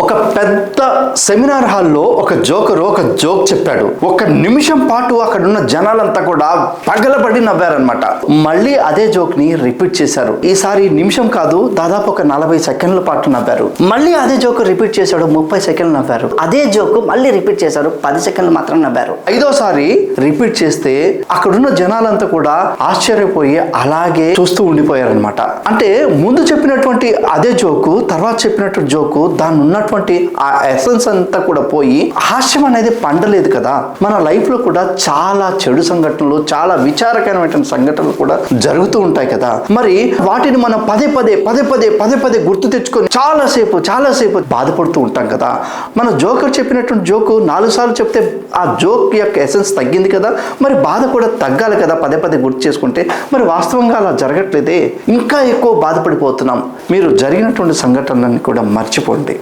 ఒక పెద్ద సెమినార్ హాల్లో ఒక జోకరు ఒక జోక్ చెప్పాడు. ఒక నిమిషం పాటు అక్కడ ఉన్న జనాలంతా కూడా పగలబడి నవ్వారనమాట. మళ్ళీ అదే జోక్ ని రిపీట్ చేశారు. ఈసారి నిమిషం కాదు, దాదాపు ఒక 40 సెకండ్ల పాటు నవ్వారు. మళ్ళీ అదే జోక్ రిపీట్ చేశాడు, 30 సెకండ్లు నవ్వారు. అదే జోక్ మళ్ళీ రిపీట్ చేశారు, 10 సెకండ్లు మాత్రం నవ్వారు. ఐదోసారి రిపీట్ చేస్తే అక్కడున్న జనాలంతా కూడా ఆశ్చర్యపోయి అలాగే చూస్తూ ఉండిపోయారనమాట. అంటే ముందు చెప్పినటువంటి అదే జోకు, తర్వాత చెప్పినటువంటి జోకు, దాని ఉన్నటువంటి ఆ ఎసెన్స్ అంతా కూడా పోయి హాస్యం అనేది పండలేదు కదా. మన లైఫ్ లో కూడా చాలా చెడు సంఘటనలు, చాలా విచారకరమైన సంఘటనలు కూడా జరుగుతూ ఉంటాయి కదా. మరి వాటిని మనం పదే పదే గుర్తు తెచ్చుకొని చాలాసేపు బాధపడుతూ ఉంటాం కదా. మన జోకర్ చెప్పినటువంటి జోకు 4 సార్లు చెప్తే ఆ జోక్ యొక్క ఎసెన్స్ తగ్గింది కదా, మరి బాధ కూడా తగ్గాలి కదా పదే గుర్తు చేసుకుంటే. మరి వాస్తవంగా అలా జరగట్లేదే, ఇంకా ఎక్కువ బాధపడిపోతున్నాం. మీరు జరిగినటువంటి సంఘటనలన్నీ కూడా మర్చిపోండి.